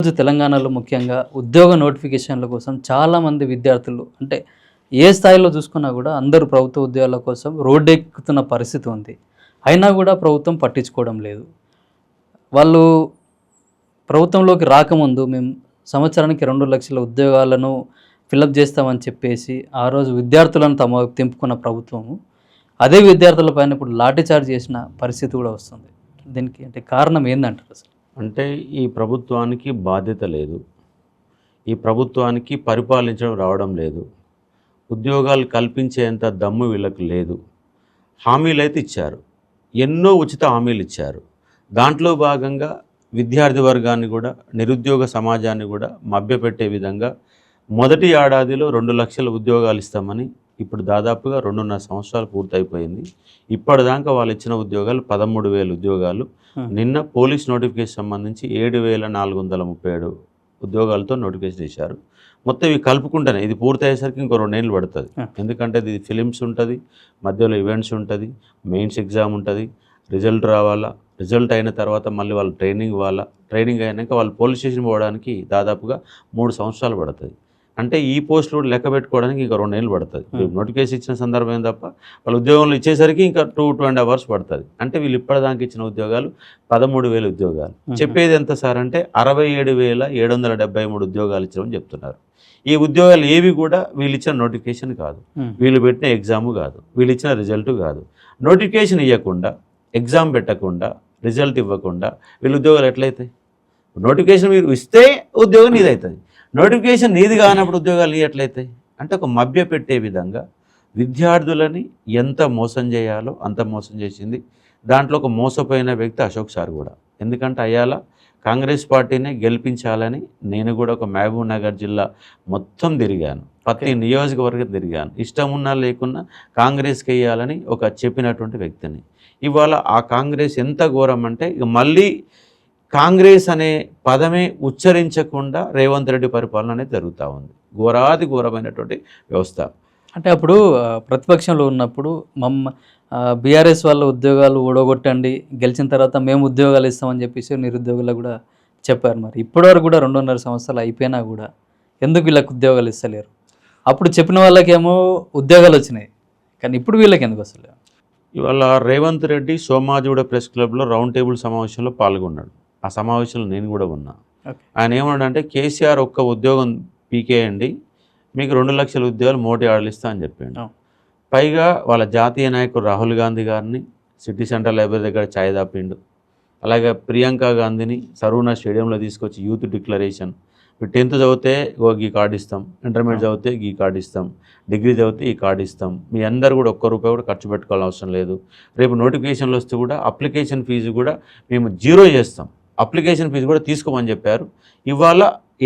ఈరోజు తెలంగాణలో ముఖ్యంగా ఉద్యోగ నోటిఫికేషన్ల కోసం చాలామంది విద్యార్థులు అంటే ఏ స్థాయిలో చూసుకున్నా కూడా అందరూ ప్రభుత్వ ఉద్యోగాల కోసం రోడ్డెక్కుతున్న పరిస్థితి ఉంది. అయినా కూడా ప్రభుత్వం పట్టించుకోవడం లేదు. వాళ్ళు ప్రభుత్వంలోకి రాకముందు మేము సంవత్సరానికి 2 లక్షల ఉద్యోగాలను ఫిలప్ చేస్తామని చెప్పేసి ఆ రోజు విద్యార్థులను తమ వైపు తెంపుకున్న ప్రభుత్వము అదే విద్యార్థుల పైన ఇప్పుడు లాఠీచార్జ్ చేసిన పరిస్థితి కూడా వస్తుంది. దీనికి అంటే కారణం ఏందంటారు అసలు? అంటే ఈ ప్రభుత్వానికి బాధ్యత లేదు, ఈ ప్రభుత్వానికి పరిపాలించడం రావడం లేదు, ఉద్యోగాలు కల్పించేంత దమ్ము వీళ్ళకి లేదు. హామీలు అయితే ఇచ్చారు, ఎన్నో ఉచిత హామీలు ఇచ్చారు. దాంట్లో భాగంగా విద్యార్థి వర్గాన్ని కూడా నిరుద్యోగ సమాజాన్ని కూడా మభ్యపెట్టే విధంగా మొదటి ఏడాదిలో 2 లక్షల ఉద్యోగాలు ఇస్తామని ఇప్పుడు దాదాపుగా 2.5 సంవత్సరాలు పూర్తయిపోయింది. ఇప్పటిదాకా వాళ్ళు ఇచ్చిన ఉద్యోగాలు 13,000 ఉద్యోగాలు. నిన్న పోలీస్ నోటిఫికేషన్ సంబంధించి 7,437 ఉద్యోగాలతో నోటిఫికేషన్ ఇచ్చారు. మొత్తం ఇవి కలుపుకుంటేనే ఇది పూర్తయ్యేసరికి ఇంకో 2 ఏళ్ళు పడుతుంది. ఎందుకంటే ఇది ఫిలిమ్స్ ఉంటుంది, మధ్యలో ఈవెంట్స్ ఉంటుంది, మెయిన్స్ ఎగ్జామ్ ఉంటుంది, రిజల్ట్ రావాలా, రిజల్ట్ అయిన తర్వాత మళ్ళీ వాళ్ళు ట్రైనింగ్ ఇవ్వాలా, ట్రైనింగ్ అయినాక వాళ్ళు పోలీస్ స్టేషన్ పోవడానికి దాదాపుగా 3 సంవత్సరాలు పడుతుంది. అంటే ఈ పోస్టులు లెక్క పెట్టుకోవడానికి ఇంకా 2 ఏళ్ళు పడుతుంది. నోటిఫికేషన్ ఇచ్చిన సందర్భం తప్ప వాళ్ళు ఉద్యోగంలో ఇచ్చేసరికి ఇంకా 2.5 hours పడుతుంది. అంటే వీళ్ళు ఇప్పటిదాకా ఇచ్చిన ఉద్యోగాలు 13,000 ఉద్యోగాలు. చెప్పేది ఎంత సార్ అంటే 67,773 ఉద్యోగాలు ఇచ్చామని చెప్తున్నారు. ఈ ఉద్యోగాలు ఏవి కూడా వీళ్ళు ఇచ్చిన నోటిఫికేషన్ కాదు, వీళ్ళు పెట్టిన ఎగ్జాము కాదు, వీళ్ళు ఇచ్చిన రిజల్ట్ కాదు. నోటిఫికేషన్ ఇవ్వకుండా, ఎగ్జామ్ పెట్టకుండా, రిజల్ట్ ఇవ్వకుండా వీళ్ళు ఉద్యోగాలు ఎట్లయితాయి? నోటిఫికేషన్ మీరు ఇస్తే ఉద్యోగం నీది అవుతుంది, నోటిఫికేషన్ నీది కానప్పుడు ఉద్యోగాలు ఎట్లయితాయి? అంటే ఒక మభ్య పెట్టే విధంగా విద్యార్థులని ఎంత మోసం చేయాలో అంత మోసం చేసింది. దాంట్లో ఒక మోసపోయిన వ్యక్తి అశోక్ సార్ కూడా. ఎందుకంటే అయ్యాల కాంగ్రెస్ పార్టీనే గెలిపించాలని నేను కూడా ఒక మహబూబ్ నగర్ జిల్లా మొత్తం తిరిగాను, ప్రతి నియోజకవర్గం తిరిగాను. ఇష్టం ఉన్నా లేకున్నా కాంగ్రెస్కి వేయాలని ఒక చెప్పినటువంటి వ్యక్తిని. ఇవాళ ఆ కాంగ్రెస్ ఎంత ఘోరం అంటే ఇక మళ్ళీ కాంగ్రెస్ అనే పదమే ఉచ్చరించకుండా రేవంత్ రెడ్డి పరిపాలన అనేది జరుగుతూ ఉంది. ఘోరాది ఘోరమైనటువంటి వ్యవస్థ. అంటే అప్పుడు ప్రతిపక్షంలో ఉన్నప్పుడు బీఆర్ఎస్ వాళ్ళ ఉద్యోగాలు ఓడగొట్టండి, గెలిచిన తర్వాత మేము ఉద్యోగాలు ఇస్తామని చెప్పేసి నిరుద్యోగులకు కూడా చెప్పారు. మరి ఇప్పటివరకు కూడా 2.5 సంవత్సరాలు అయిపోయినా కూడా ఎందుకు వీళ్ళకి ఉద్యోగాలు ఇస్తలేరు? అప్పుడు చెప్పిన వాళ్ళకేమో ఉద్యోగాలు వచ్చినాయి, కానీ ఇప్పుడు వీళ్ళకి ఎందుకు వస్తలేరు? ఇవాళ రేవంత్ రెడ్డి సోమాజిగూడ ప్రెస్ క్లబ్లో రౌండ్ టేబుల్ సమావేశంలో పాల్గొన్నాడు. ఆ సమావేశంలో నేను కూడా ఉన్నా. ఆయన ఏమన్నాడంటే కేసీఆర్ ఒక్క ఉద్యోగం పీకేయండి, మీకు 2 లక్షల ఉద్యోగాలు మోడీ ఆడలిస్తా అని చెప్పాడు. పైగా వాళ్ళ జాతీయ నాయకుడు రాహుల్ గాంధీ గారిని సిటీ సెంటర్ లైబ్రరీ దగ్గర ఛాయ్ దాపిండు. అలాగే ప్రియాంక గాంధీని సరూనా స్టేడియంలో తీసుకొచ్చి యూత్ డిక్లరేషన్, మీరు 10th చదివితే ఈ కార్డు ఇస్తాం, ఇంటర్మీడియట్ చదివితే ఈ కార్డు ఇస్తాం, డిగ్రీ చదివితే ఈ కార్డు ఇస్తాం, మీ అందరూ కూడా ₹1 కూడా ఖర్చు పెట్టుకోవాల్సిన అవసరం లేదు. రేపు నోటిఫికేషన్లు వస్తే కూడా అప్లికేషన్ ఫీజు కూడా మేము 0 చేస్తాం, అప్లికేషన్ ఫీజు కూడా తీసుకోమని చెప్పారు. ఇవాళ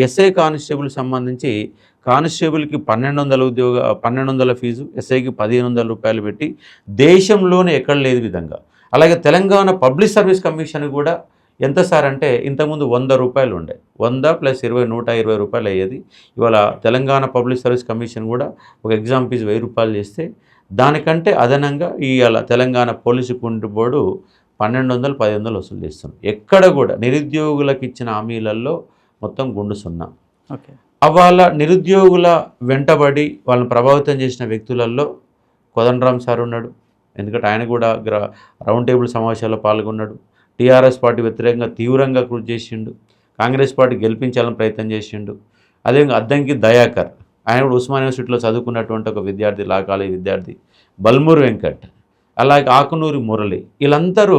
ఎస్ఐ కానిస్టేబుల్ సంబంధించి కానిస్టేబుల్కి 1,200 ఫీజు, ఎస్ఐకి ₹1,500 పెట్టి దేశంలోనే ఎక్కడ లేదు విధంగా. అలాగే తెలంగాణ పబ్లిక్ సర్వీస్ కమిషన్ కూడా ఎంత సార్ అంటే ఇంతకుముందు ₹100 ఉండే, 100 + 20 ₹120 అయ్యేది. ఇవాళ తెలంగాణ పబ్లిక్ సర్వీస్ కమిషన్ కూడా ఒక ఎగ్జామ్ ఫీజు ₹1000 చేస్తే దానికంటే అదనంగా ఇవాళ తెలంగాణ పోలీసు కుంటు బోర్డు 1,200, 1,500 వసూలు చేస్తున్నాం. ఎక్కడ కూడా నిరుద్యోగులకు ఇచ్చిన హామీలలో మొత్తం గుండు సున్నా. అవాళ నిరుద్యోగుల వెంటబడి వాళ్ళని ప్రభావితం చేసిన వ్యక్తులలో కోదండరామ్ సార్ ఉన్నాడు. ఎందుకంటే ఆయన కూడా రౌండ్ టేబుల్ సమావేశాల్లో పాల్గొన్నాడు. టీఆర్ఎస్ పార్టీ వ్యతిరేకంగా తీవ్రంగా కృషి చేసిండు, కాంగ్రెస్ పార్టీ గెలిపించాలని ప్రయత్నం చేసిండు. అదేవిధంగా అద్దంకి దయాకర్, ఆయన కూడా ఉస్మానియా యూనివర్సిటీలో చదువుకున్నటువంటి ఒక విద్యార్థి, లా కాలేజీ విద్యార్థి. బల్మూరు వెంకట్, అలాగే ఆకునూరి మురళి, వీళ్ళందరూ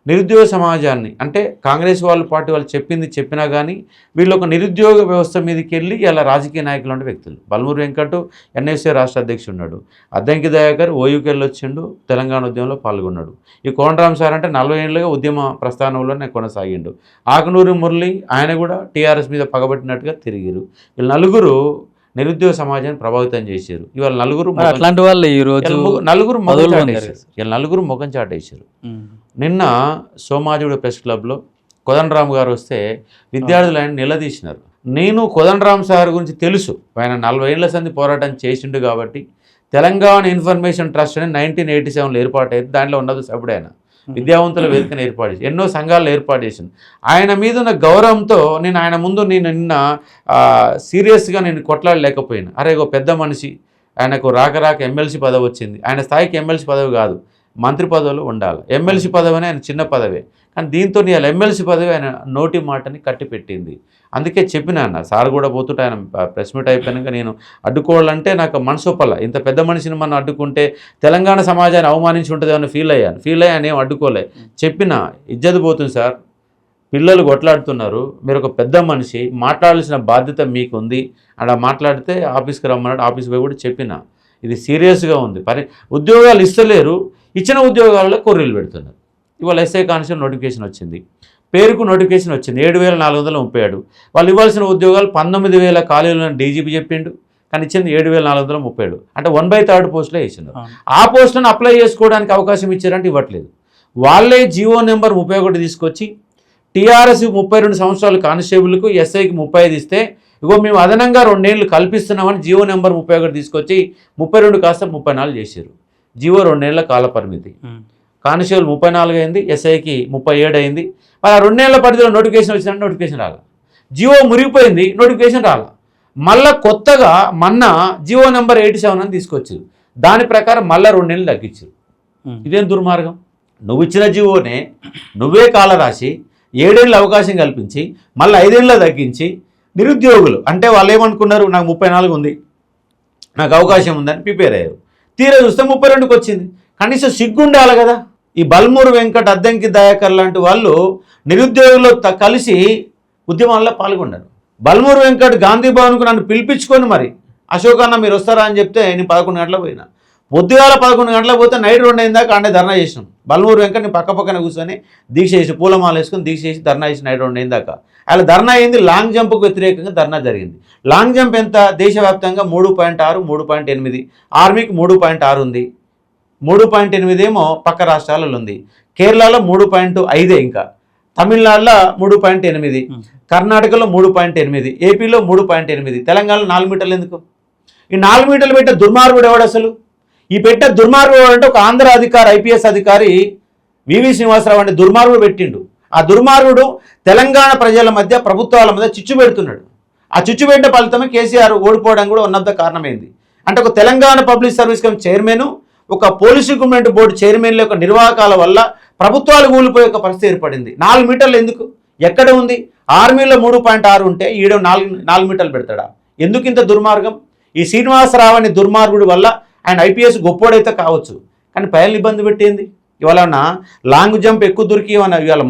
నిరుద్యోగ సమాజాన్ని అంటే కాంగ్రెస్ పార్టీ వాళ్ళు చెప్పినా కానీ వీళ్ళు ఒక నిరుద్యోగ వ్యవస్థ మీదకి వెళ్ళి ఇలా రాజకీయ నాయకులు ఉండే వ్యక్తులు. బల్మూరు వెంకట్ ఎన్ఎస్ఏ రాష్ట్ర అధ్యక్షుడు ఉన్నాడు. అద్దంకి దయాకర్ ఓయూకి వెళ్ళి వచ్చిండు, తెలంగాణ ఉద్యమంలో పాల్గొన్నాడు. ఈ కోదండరామ్ సార్ అంటే 40 ఏళ్ళుగా ఉద్యమ ప్రస్థానంలోనే కొనసాగిండు. ఆకునూరి మురళి, ఆయన కూడా టీఆర్ఎస్ మీద పగబట్టినట్టుగా తిరిగిరు. వీళ్ళు నలుగురు నిరుద్యోగ సమాజాన్ని ప్రభావితం చేశారు. ఇవాళ అట్లాంటి వాళ్ళు ఈరోజు నలుగురు ముఖం చాటేశారు. నిన్న సోమాజిగూడ ప్రెస్ క్లబ్లో కోదండరామ్ గారు వస్తే విద్యార్థులు ఆయన నిలదీసినారు. నేను కోదండరామ్ సార్ గురించి తెలుసు, ఆయన 40 ఏళ్ల సంది పోరాటం చేసిండు కాబట్టి తెలంగాణ ఇన్ఫర్మేషన్ ట్రస్ట్ అని 1987లో ఏర్పాటైంది, దాంట్లో ఉన్నది సభ్యుడు ఆయన. విద్యావంతుల వేదికను ఏర్పాటు చేసి ఎన్నో సంఘాలను ఏర్పాటు చేసింది. ఆయన మీద ఉన్న గౌరవంతో నేను ఆయన ముందు నేను నిన్న సీరియస్గా నేను కొట్లాడలేకపోయాను. అరే ఓ పెద్ద మనిషి, ఆయనకు రాక ఎమ్మెల్సీ పదవి వచ్చింది. ఆయన స్థాయికి ఎమ్మెల్సీ పదవి కాదు, మంత్రి పదవులు ఉండాలి. ఎమ్మెల్సీ పదవి అని ఆయన చిన్న పదవే, కానీ దీంతో ఆయన ఎమ్మెల్సీ పదవి ఆయన నోటి మాటని కట్టిపెట్టింది. అందుకే చెప్పిన అన్న సార్ కూడా పోతుంటే ఆయన ప్రెస్ మీట్ అయిపోయాక నేను అడ్డుకోవాలంటే నాకు మనసు ఒప్పల. ఇంత పెద్ద మనిషిని మనం అడ్డుకుంటే తెలంగాణ సమాజాన్ని అవమానించి ఉంటుంది అని ఫీల్ అయ్యాను ఏం అడ్డుకోలే. చెప్పిన ఇజ్జత్ పోతుంది సార్, పిల్లలు కొట్లాడుతున్నారు, మీరు ఒక పెద్ద మనిషి, మాట్లాడాల్సిన బాధ్యత మీకు ఉంది. అలా మాట్లాడితే ఆఫీస్కి రమ్మన్నాడు. ఆఫీస్కి పోయి కూడా చెప్పిన ఇది సీరియస్గా ఉంది, ఉద్యోగాలు ఇస్తలేరు, ఇచ్చిన ఉద్యోగాలలో కొర్రీలు పెడుతున్నారు. ఇవాళ ఎస్ఐ కానిస్టేబుల్ నోటిఫికేషన్ వచ్చింది, పేరుకు నోటిఫికేషన్ వచ్చింది 7,437. వాళ్ళు ఇవ్వాల్సిన ఉద్యోగాలు 19,000 ఖాళీలను డీజీపీ చెప్పిండు, కానీ ఇచ్చింది 7,437. అంటే 1/3 పోస్టులో వేసినారు. ఆ పోస్టులను అప్లై చేసుకోవడానికి అవకాశం ఇచ్చారంటే ఇవ్వట్లేదు. వాళ్ళే జీవో నెంబర్ 31 తీసుకొచ్చి టీఆర్ఎస్ 32 సంవత్సరాలు కానిస్టేబుల్కు, ఎస్ఐకి 35 ఇస్తే ఇగో మేము అదనంగా 2 ఏళ్ళు కల్పిస్తున్నామని జీవో నెంబర్ 31 తీసుకొచ్చి 32 కాస్త 34 చేశారు. జీవో 2 ఏళ్ల కాల పరిమితి. కానిస్టేబుల్ 34 అయింది, ఎస్ఐకి 37 అయింది. మరి ఆ 2 ఏళ్ల పరిధిలో నోటిఫికేషన్ వచ్చిన నోటిఫికేషన్ రాల, జీవో మురిగిపోయింది, నోటిఫికేషన్ రాల. మళ్ళీ కొత్తగా మొన్న జీవో నెంబర్ 87 అని తీసుకొచ్చారు. దాని ప్రకారం మళ్ళీ 2 ఏళ్ళు తగ్గించారు. ఇదేం దుర్మార్గం? నువ్వు ఇచ్చిన జీవోనే నువ్వే కాల రాసి 7 ఏళ్ళు అవకాశం కల్పించి మళ్ళీ 5 ఏళ్ళు తగ్గించి నిరుద్యోగులు అంటే వాళ్ళు ఏమనుకున్నారు, నాకు 34 ఉంది, నాకు అవకాశం ఉందని ప్రిపేర్ అయ్యారు. తీరా చూస్తే 32కి వచ్చింది. కనీసం సిగ్గుండాలి కదా. ఈ బల్మూరు వెంకట్, అద్దంకి దయాకర్ లాంటి వాళ్ళు నిరుద్యోగులతో కలిసి ఉద్యమాల్లో పాల్గొన్నారు. బల్మూరు వెంకట్ గాంధీ భవన్కు నన్ను పిలిపించుకొని మరి అశోక్ అన్న మీరు వస్తారా అని చెప్తే నేను 11 గంటలకు పోయినా. పొద్దుగాల 11 గంటలకు పోతే నైట్ 2 అయిన దాకా ఆడే ధర్నా చేసినాం. బల్మూరు వెంకట్ నేను పక్కన కూర్చొని దీక్ష చేసి పూలమాల వేసుకొని దీక్ష చేసి ధర్నా చేసి నైట్ 2 అయిన దాకా. అలా ధర్నా అయింది. లాంగ్ జంప్కు వ్యతిరేకంగా ధర్నా జరిగింది. లాంగ్ జంప్ ఎంత? దేశవ్యాప్తంగా 3.6, 3.8, ఆర్మీకి 3.6 ఉంది, 3.8 ఏమో పక్క రాష్ట్రాలలో ఉంది. కేరళలో 3.5, ఇంకా తమిళనాడులో 3.8, కర్ణాటకలో 3.8, ఏపీలో 3.8, తెలంగాణలో 4 మీటర్లు ఎందుకు? ఈ 4 మీటర్లు పెట్టే దుర్మార్గుడు ఎవడు అసలు? ఈ పెట్టే దుర్మార్గుడు అంటే ఒక ఆంధ్ర అధికారి, ఐపీఎస్ అధికారి వివి శ్రీనివాసరావు అంటే దుర్మార్గుడు పెట్టిండు. ఆ దుర్మార్గుడు తెలంగాణ ప్రజల మధ్య, ప్రభుత్వాల మధ్య చిచ్చు పెడుతున్నాడు. ఆ చిచ్చు పెట్టే ఫలితమే కేసీఆర్ ఓడిపోవడం కూడా వన్ ఆఫ్ ద కారణమైంది. అంటే ఒక Telangana public service commission chairman, ఒక పోలీస్ రిక్రూట్మెంట్ బోర్డు చైర్మన్ల యొక్క నిర్వాహకాల వల్ల ప్రభుత్వాలు కూలిపోయే ఒక పరిస్థితి ఏర్పడింది. 4 మీటర్లు ఎందుకు? ఎక్కడ ఉంది? ఆర్మీలో 3.6 ఉంటే ఈడ 4 మీటర్లు పెడతాడా? ఎందుకు ఇంత దుర్మార్గం? ఈ శ్రీనివాసరావు అనే దుర్మార్గుడి వల్ల ఆయన ఐపీఎస్ గొప్పోడైతే కావచ్చు, కానీ పైన ఇబ్బంది పెట్టింది. ఇవాళ లాంగ్ జంప్ ఎక్కువ దొరికి ఇవాళ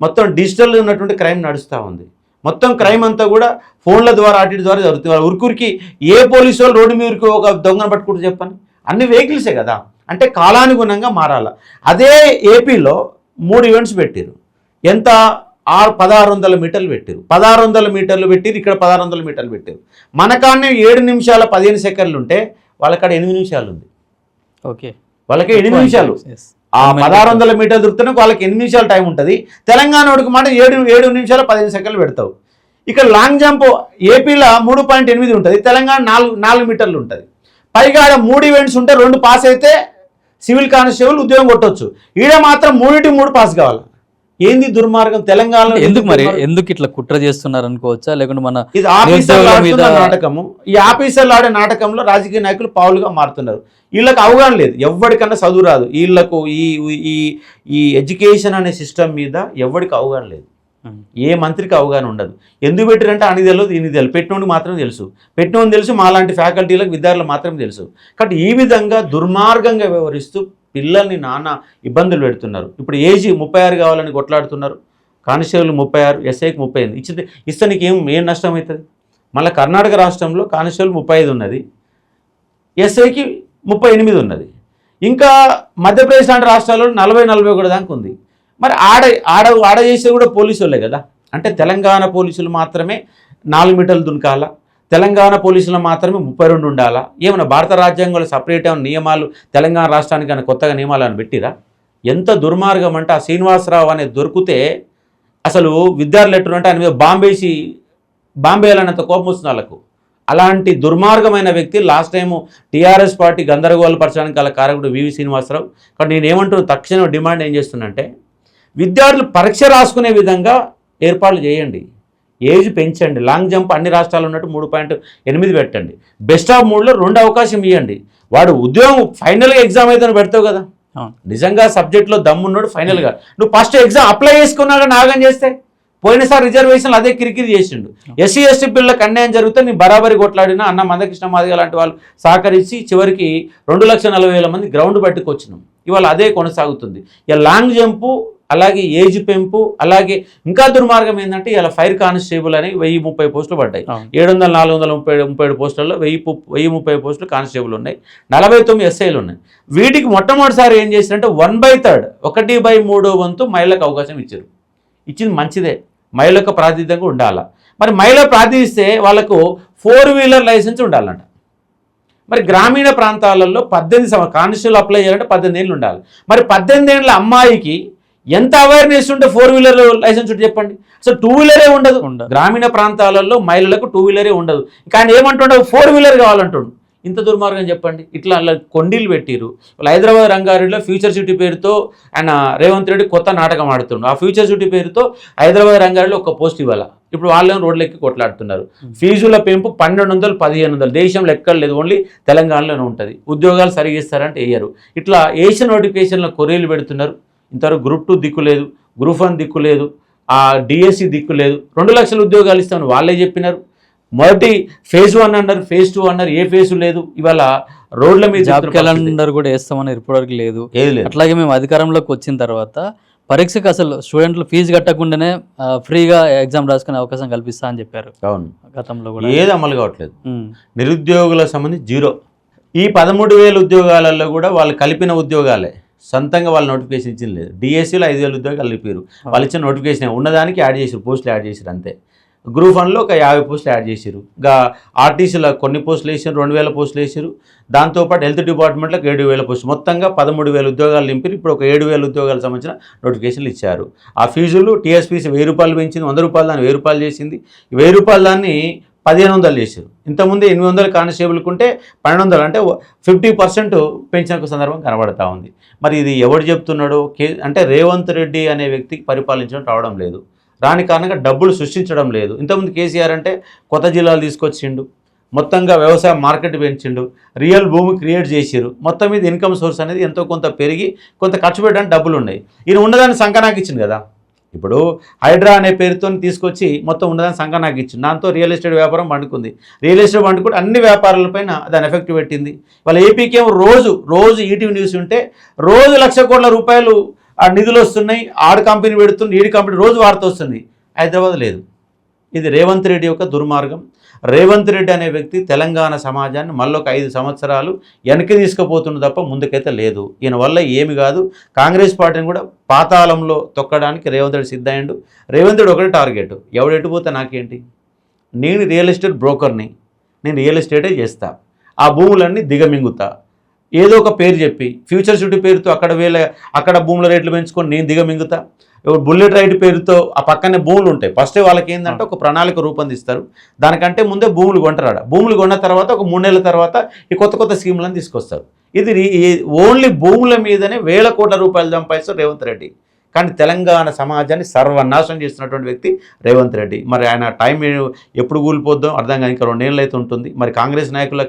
మొత్తం డిజిటల్ ఉన్నటువంటి క్రైమ్ నడుస్తూ ఉంది. మొత్తం క్రైమ్ అంతా కూడా ఫోన్ల ద్వారా అటు ద్వారా జరుగుతుంది. వాళ్ళ ఉరికురికి ఏ పోలీసు వాళ్ళు రోడ్డు మీదకి ఒక దొంగను పట్టుకుంటూ చెప్పండి, అన్ని వెహికల్సే కదా. అంటే కాలానుగుణంగా మారాల. అదే ఏపీలో 3 ఈవెంట్స్ పెట్టారు. ఎంత? 1600 మీటర్లు పెట్టారు. 1600 మీటర్లు పెట్టారు. ఇక్కడ 1600 మీటర్లు పెట్టారు. మనకాన్నే 7 నిమిషాల 15 సెకండ్లు ఉంటే వాళ్ళకాడ 8 నిమిషాలు ఉంది. ఓకే, వాళ్ళకి 8 నిమిషాలు. ఆ 1600 మీటర్లు దొరుకుతున్నా వాళ్ళకి 8 నిమిషాలు టైం ఉంటుంది. తెలంగాణ వాడికి మాట 7 నిమిషాల 15 సెకండ్లు పెడతావు. ఇక్కడ లాంగ్ జంప్ ఏపీలో 3.8 ఉంటుంది, తెలంగాణ 4 మీటర్లు ఉంటుంది. పైగా ఆడ 3 ఈవెంట్స్ ఉంటే 2 పాస్ అయితే సివిల్ కానిస్టేబుల్ ఉద్యోగం కొట్టవచ్చు. ఈడ మాత్రం 3 పాస్ కావాలి. ఏంది దుర్మార్గం తెలంగాణలో? ఎందుకు ఇట్లా కుట్ర చేస్తున్నారు అనుకోవచ్చా? లేకుంటే మన ఇది ఆఫీసర్లు ఆడుతున్న నాటకము. ఈ ఆఫీసర్లు ఆడే నాటకంలో రాజకీయ నాయకులు పావులుగా మారుతున్నారు. వీళ్ళకి అవగాహన లేదు. ఎవరికన్నా చదువు రాదు. వీళ్ళకు ఈ ఎడ్యుకేషన్ అనే సిస్టమ్ మీద ఎవరికి అవగాహన లేదు. ఏ మంత్రికి అవగాహన ఉండదు. ఎందుకు పెట్టారంటే అని తెలియదు, ఈయన తెలియదు. పెట్టినోడికి మాత్రమే తెలుసు. మాలాంటి ఫ్యాకల్టీలకు, విద్యార్థులకు మాత్రమే తెలుసు. కాబట్టి ఈ విధంగా దుర్మార్గంగా వ్యవహరిస్తూ పిల్లల్ని నానా ఇబ్బందులు పెడుతున్నారు. ఇప్పుడు ఏజీ 36 కావాలని కొట్లాడుతున్నారు. కానిస్టేబుల్ 36, ఎస్ఐకి 30 ఇస్తే నీకు ఏం నష్టం అవుతుంది? మళ్ళీ కర్ణాటక రాష్ట్రంలో కానిస్టేబుల్ 35 ఉన్నది, ఎస్ఐకి 38 ఉన్నది. ఇంకా మధ్యప్రదేశ్ లాంటి రాష్ట్రాల్లో 40-41 దాకా ఉంది. మరి ఆడ చేసే కూడా పోలీసు వాళ్ళే కదా. అంటే తెలంగాణ పోలీసులు మాత్రమే 4 మీటర్లు దునకాల, తెలంగాణ పోలీసులు మాత్రమే 32 ఉండాలా? ఏమన్నా భారత రాజ్యాంగంలో సపరేట్ ఏమైనా నియమాలు తెలంగాణ రాష్ట్రానికి కానీ కొత్తగా నియమాలు అని పెట్టిరా? ఎంత దుర్మార్గం అంటే ఆ శ్రీనివాసరావు అనేది దొరికితే అసలు విద్యార్థులు ఎట్టుంటే ఆయన మీద బాంబేయాలన్నంత కోపం వస్తుంది వాళ్ళకు. అలాంటి దుర్మార్గమైన వ్యక్తి లాస్ట్ టైము టీఆర్ఎస్ పార్టీ గందరగోళపరచడానికి గల కారకుడు వివి శ్రీనివాసరావు. కాబట్టి నేనేమంటున్నా, తక్షణం డిమాండ్ ఏం చేస్తున్నంటే విద్యార్థులు పరీక్ష రాసుకునే విధంగా ఏర్పాట్లు చేయండి, ఏజ్ పెంచండి, లాంగ్ జంప్ అన్ని రాష్ట్రాలు ఉన్నట్టు 3.8 పెట్టండి, బెస్ట్ ఆఫ్ 3లో 2 అవకాశం ఇవ్వండి. వాడు ఉద్యోగం ఫైనల్గా ఎగ్జామ్ అయితే పెడతావు కదా, నిజంగా సబ్జెక్ట్లో దమ్మున్నాడు ఫైనల్గా. నువ్వు ఫస్ట్ ఎగ్జామ్ అప్లై చేసుకున్నాక నాగం చేస్తే, పోయినసారి రిజర్వేషన్లు అదే కిరికిరి చేసిండు. ఎస్సీ ఎస్టీ పిల్లలకు అన్యాయం జరిగితే నేను బరాబరి కొట్లాడినా, అన్న మందకృష్ణ మాదిగ లాంటి వాళ్ళు సహకరించి చివరికి 2,40,000 మంది గ్రౌండ్ పట్టుకొచ్చినాం. ఇవాళ అదే కొనసాగుతుంది. ఇక లాంగ్ జంపు, అలాగే ఏజ్ పెంపు, అలాగే ఇంకా దుర్మార్గం ఏంటంటే ఇలా ఫైర్ కానిస్టేబుల్ అని 1030 పోస్టులు పడ్డాయి. 700, 437 పోస్టులలో 1030 పోస్టులు కానిస్టేబుల్ ఉన్నాయి, 49 ఎస్ఐలు ఉన్నాయి. వీటికి మొట్టమొదటిసారి ఏం చేశారంటే 1/3 1/3 వంతు మహిళలకు అవకాశం ఇచ్చారు. ఇచ్చింది మంచిదే, మహిళలకు ప్రాతినిధ్యంగా ఉండాలా. మరి మహిళ ప్రాతినిధిస్తే వాళ్ళకు 4-వీలర్ లైసెన్స్ ఉండాలంట. మరి గ్రామీణ ప్రాంతాలలో 18 కానిస్టేబుల్ అప్లై చేయాలంటే 18 ఏళ్ళు ఉండాలి. మరి 18 ఏళ్ళ అమ్మాయికి ఎంత అవేర్నెస్ ఉంటే 4-వీలర్ లైసెన్స్ ఉంటే చెప్పండి. అసలు 2-వీలరే ఉండదు గ్రామీణ ప్రాంతాలలో, మహిళలకు 2-వీలరే ఉండదు. కానీ ఏమంటుండవు 4-వీలర్ కావాలంటుండు. ఇంత దుర్మార్గం చెప్పండి. ఇట్లా అలా కొండీలు పెట్టిరు. వాళ్ళు హైదరాబాద్ రంగారెడ్డిలో ఫ్యూచర్ సిటీ పేరుతో ఆయన రేవంత్ రెడ్డి కొత్త నాటకం ఆడుతుండు. ఆ ఫ్యూచర్ సిటీ పేరుతో హైదరాబాద్ రంగారెడ్డిలో ఒక పోస్ట్ ఇవ్వాల. ఇప్పుడు వాళ్ళేమో రోడ్లు ఎక్కి కొట్లాడుతున్నారు. ఫీజుల పెంపు 1,200, 1,500. దేశంలో ఎక్కడ లేదు, ఓన్లీ తెలంగాణలోనే ఉంటుంది. ఉద్యోగాలు సరిగా ఇస్తారంటే వేయరు. ఇట్లా ఏషియన్ నోటిఫికేషన్లో కొర్రీలు పెడుతున్నారు. ఇంతవరకు గ్రూప్ 2 దిక్కు లేదు, గ్రూప్ 1 దిక్కు లేదు, ఆ డిఎస్సి దిక్కు లేదు. 2 లక్షల ఉద్యోగాలు ఇస్తామని వాళ్ళే చెప్పినారు. మొదటి ఫేజ్ 1 అన్నారు, ఫేజ్ 2 అన్నారు, ఏ ఫేజ్ లేదు. ఇవాళ రోడ్ల మీద జాబ్ క్యాలెండర్ కూడా వేస్తామని ఇప్పటివరకు లేదు. అట్లాగే మేము అధికారంలోకి వచ్చిన తర్వాత పరీక్షకు అసలు స్టూడెంట్లు ఫీజు కట్టకుండానే ఫ్రీగా ఎగ్జామ్ రాసుకునే అవకాశం కల్పిస్తా అని చెప్పారు. అవును, గతంలో కూడా ఏది అమలు కావట్లేదు. నిరుద్యోగుల సంబంధించి 0. ఈ 13,000 ఉద్యోగాలలో కూడా వాళ్ళు కలిపిన ఉద్యోగాలే, సొంతంగా వాళ్ళు నోటిఫికేషన్ ఇచ్చింది లేదు. డిఎస్సీలో 5,000 ఉద్యోగాలు కలిపారు. వాళ్ళు ఇచ్చిన నోటిఫికేషన్ ఉన్నదానికి యాడ్ చేసారు, పోస్టులు యాడ్ చేసారు అంతే. గ్రూప్ 1లో ఒక 50 పోస్టులు యాడ్ చేసారు. ఇంకా ఆర్టీసీలో కొన్ని పోస్టులు వేసారు, 2,000 పోస్టులు వేసారు. దాంతోపాటు హెల్త్ డిపార్ట్మెంట్లోకి 7,000 పోస్టులు, మొత్తంగా 13,000 ఉద్యోగాలు నింపి ఇప్పుడు ఒక 7,000 ఉద్యోగాలకు సంబంధించిన నోటిఫికేషన్లు ఇచ్చారు. ఆ ఫీజులు టీఎస్పీసీ 1,000 రూపాయలు పెంచింది, 100 రూపాయలు దాన్ని 1,000 రూపాయలు చేసింది. 1,000 రూపాయలు దాన్ని 1,500 చేశారు. ఇంతకుముందు 800 కానిస్టేబుల్కి ఉంటే 1,200, అంటే 50% పెంచిన సందర్భం కనబడతా ఉంది. మరి ఇది ఎవడు చెప్తున్నాడో అంటే రేవంత్ రెడ్డి అనే వ్యక్తికి పరిపాలించడం రావడం లేదు. రాని కారణంగా డబ్బులు సృష్టించడం లేదు. ఇంతకుముందు కేసీఆర్ అంటే కొత్త జిల్లాలు తీసుకొచ్చిండు, మొత్తంగా వ్యవసాయ మార్కెట్ పెంచిండు, రియల్ భూమి క్రియేట్ చేసిరు. మొత్తం మీద ఇన్కమ్ సోర్స్ అనేది ఎంతో కొంత పెరిగి కొంత ఖర్చు పెట్టడానికి డబ్బులు ఉన్నాయి. ఈయన ఉన్నదాన్ని సంకనాకి ఇచ్చింది కదా. ఇప్పుడు హైడ్రా అనే పేరుతో తీసుకొచ్చి మొత్తం ఉన్నదాన్ని సంకనాకి ఇచ్చింది. దాంతో రియల్ ఎస్టేట్ వ్యాపారం పండుకుంది. రియల్ ఎస్టేట్ పండుకుంటే అన్ని వ్యాపారాలపైన దాని ఎఫెక్ట్ పెట్టింది. వాళ్ళ ఏపీకి ఏమో రోజు ఈటీవీ న్యూస్ ఉంటే రోజు 1,00,000 కోట్ల రూపాయలు ఆ నిధులు వస్తున్నాయి, ఆడు కంపెనీ పెడుతుంది, ఈడి కంపెనీ రోజు వార్త వస్తుంది. హైదరాబాద్ లేదు. ఇది రేవంత్ రెడ్డి యొక్క దుర్మార్గం. రేవంత్ రెడ్డి అనే వ్యక్తి తెలంగాణ సమాజాన్ని మళ్ళొక 5 సంవత్సరాలు వెనక్కి తీసుకుపోతుంది తప్ప ముందుకైతే లేదు. ఈయన వల్ల ఏమి కాదు. కాంగ్రెస్ పార్టీని కూడా పాతాళంలో తొక్కడానికి రేవంత్ రెడ్డి సిద్ధయ్యండు. రేవంత్ రెడ్డి ఒకటే టార్గెట్, ఎవడెట్టుపోతే నాకేంటి, నేను రియల్ ఎస్టేట్ బ్రోకర్ని, నేను రియల్ ఎస్టేటే చేస్తా, ఆ భూములన్నీ దిగమింగుతా, ఏదో ఒక పేరు చెప్పి ఫ్యూచర్ సిటీ పేరుతో అక్కడ భూముల రేట్లు పెంచుకొని నేను దిగమింగుతా. బుల్లెట్ రైడ్ పేరుతో ఆ పక్కనే భూములు ఉంటాయి. ఫస్ట్ వాళ్ళకి ఏంటంటే ఒక ప్రణాళిక రూపొందిస్తారు. దానికంటే ముందే భూములు కొంటారు. భూములు కొన్న తర్వాత ఒక 3 నెలల తర్వాత ఈ కొత్త స్కీములను తీసుకొస్తారు. ఇది ఓన్లీ భూముల మీదనే 1,000 కోట్ల రూపాయలు సంపాదిస్తారు రేవంత్ రెడ్డి. కానీ తెలంగాణ సమాజాన్ని సర్వనాశనం చేస్తున్నటువంటి వ్యక్తి రేవంత్ రెడ్డి. మరి ఆయన టైం ఎప్పుడు కూలిపోద్దాం అర్థం కాదు. ఇంకా 2 ఏళ్ళు అయితే ఉంటుంది. మరి కాంగ్రెస్ నాయకుల